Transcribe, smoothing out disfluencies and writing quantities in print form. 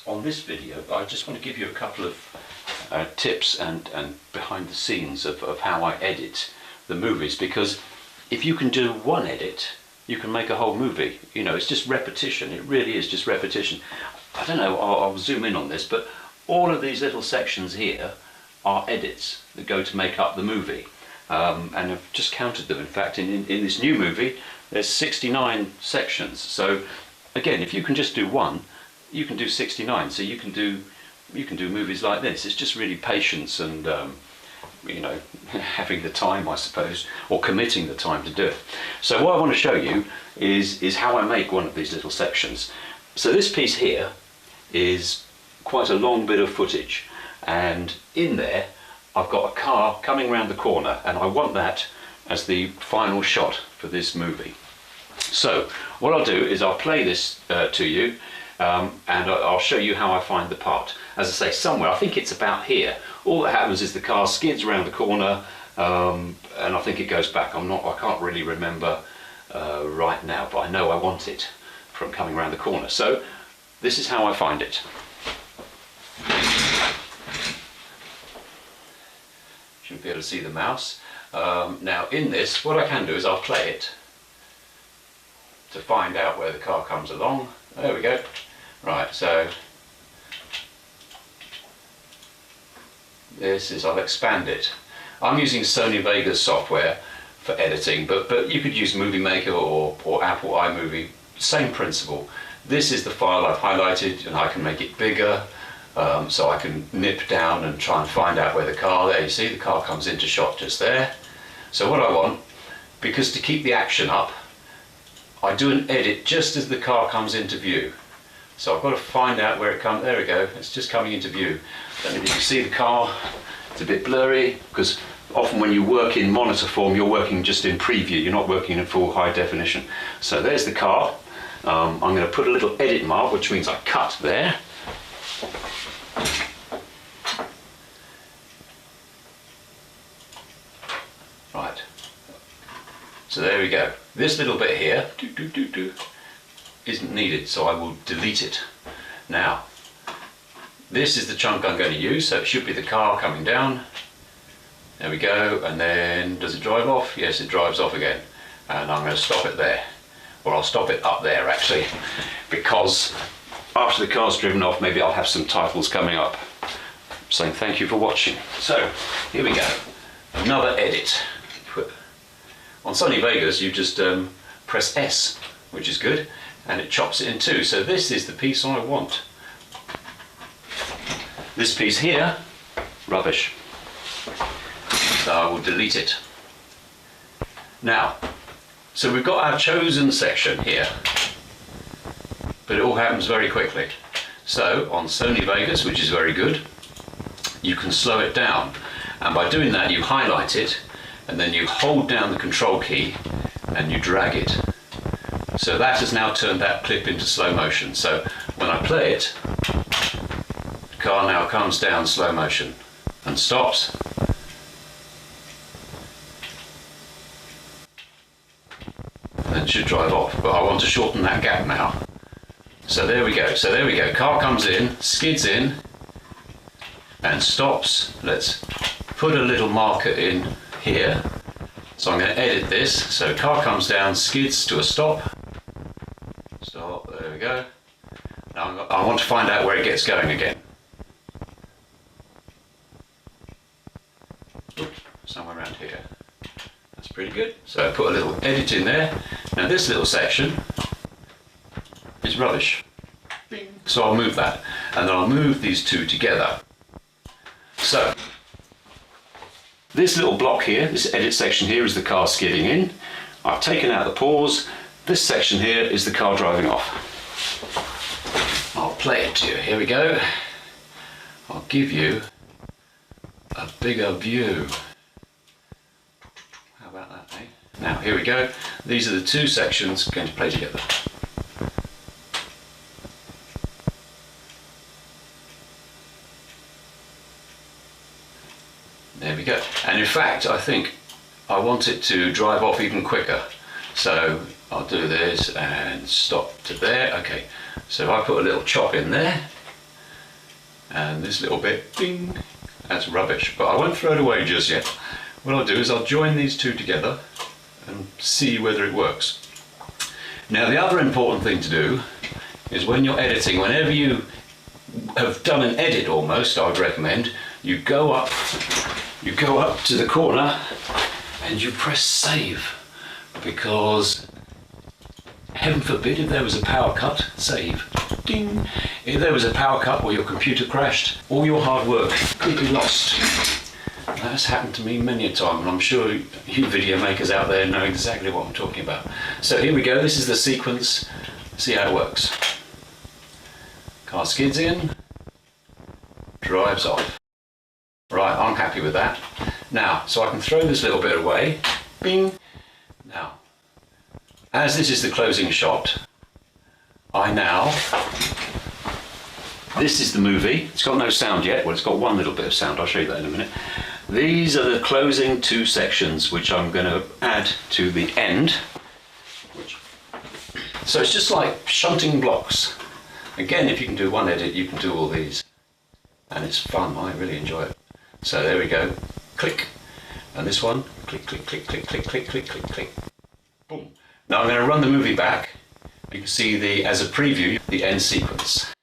on this video, I just want to give you a couple of tips and behind the scenes of how I edit the movies, because if you can do one edit, you can make a whole movie. You know, it's just repetition. It really is just repetition. I don't know, I'll zoom in on this, but all of these little sections here are edits that go to make up the movie. And I've just counted them. In fact, in this new movie, there's 69 sections. So again, if you can just do one, you can do 69. So you can do movies like this. It's just really patience and you know, having the time, I suppose, or committing the time to do it. So what I want to show you is how I make one of these little sections. So this piece here is quite a long bit of footage, and in there I've got a car coming around the corner, and I want that as the final shot for this movie. So what I'll do is I'll play this to you, and I'll show you how I find the part. As I say, somewhere, I think it's about here. All that happens is the car skids around the corner, and I think it goes back. I can't really remember right now, but I know I want it from coming around the corner. So this is how I find it. Should be able to see the mouse. Now in this, what I can do is I'll play it to find out where the car comes along. There we go. Right, so this is, I'll expand it. I'm using Sony Vegas software for editing, but you could use Movie Maker or Apple iMovie, same principle. This is the file I've highlighted, and I can make it bigger, so I can nip down and try and find out where the car, there you see the car comes into shot just there. So what I want, because to keep the action up, I do an edit just as the car comes into view. So I've got to find out where it comes, there we go, it's just coming into view. Don't know if you can see the car, it's a bit blurry, because often when you work in monitor form, you're working just in preview, you're not working in full high definition. So there's the car. I'm going to put a little edit mark, which means I cut there. Right, so there we go. This little bit here isn't needed, so I will delete it. Now, this is the chunk I'm going to use, so it should be the car coming down. There we go, and then does it drive off? Yes, it drives off again. And I'm going to stop it there. Or I'll stop it up there actually, because after the car's driven off, maybe I'll have some titles coming up saying thank you for watching. So here we go, another edit. On Sony Vegas you just press S, which is good, and it chops it in two. So this is the piece I want. This piece here, rubbish. So I will delete it. Now, so we've got our chosen section here, but it all happens very quickly. So on Sony Vegas, which is very good, you can slow it down. And by doing that, you highlight it, and then you hold down the control key and you drag it. So that has now turned that clip into slow motion. So when I play it, the car now comes down slow motion and stops. And should drive off, but I want to shorten that gap now. So there we go, car comes in, skids in, and stops. Let's put a little marker in here. So I'm going to edit this, so car comes down, skids to a stop. Stop, there we go. Now I want to find out where it gets going again. Oops, somewhere around here. That's pretty good. So I put a little edit in there. Now this little section is rubbish. Bing. So I'll move that, and then I'll move these two together. So this little block here, this edit section here, is the car skidding in. I've taken out the pause. This section here is the car driving off. I'll play it to you. Here we go. I'll give you a bigger view. How about that, eh? Now here we go. These are the two sections going to play together. There we go. And in fact, I think I want it to drive off even quicker. So I'll do this and stop to there. Okay, so if I put a little chop in there, and this little bit, ding, that's rubbish, but I won't throw it away just yet. What I'll do is I'll join these two together and see whether it works. Now the other important thing to do is when you're editing, whenever you have done an edit almost, I would recommend you go up to the corner and you press save, because heaven forbid if there was a power cut, save, ding, if there was a power cut or your computer crashed, all your hard work could be lost. That's happened to me many a time, and I'm sure you video makers out there know exactly what I'm talking about. So here we go, this is the sequence, see how it works. Car skids in, drives off. Right, I'm happy with that. Now, so I can throw this little bit away, bing. Now, as this is the closing shot, this is the movie. It's got no sound yet. Well, it's got one little bit of sound. I'll show you that in a minute. These are the closing two sections, which I'm going to add to the end. So it's just like shunting blocks. Again, if you can do one edit, you can do all these. And it's fun. I really enjoy it. So there we go. Click. And this one, click, click, click, click, click, click, click, click, click. Boom. Now I'm going to run the movie back. You can see as a preview, the end sequence.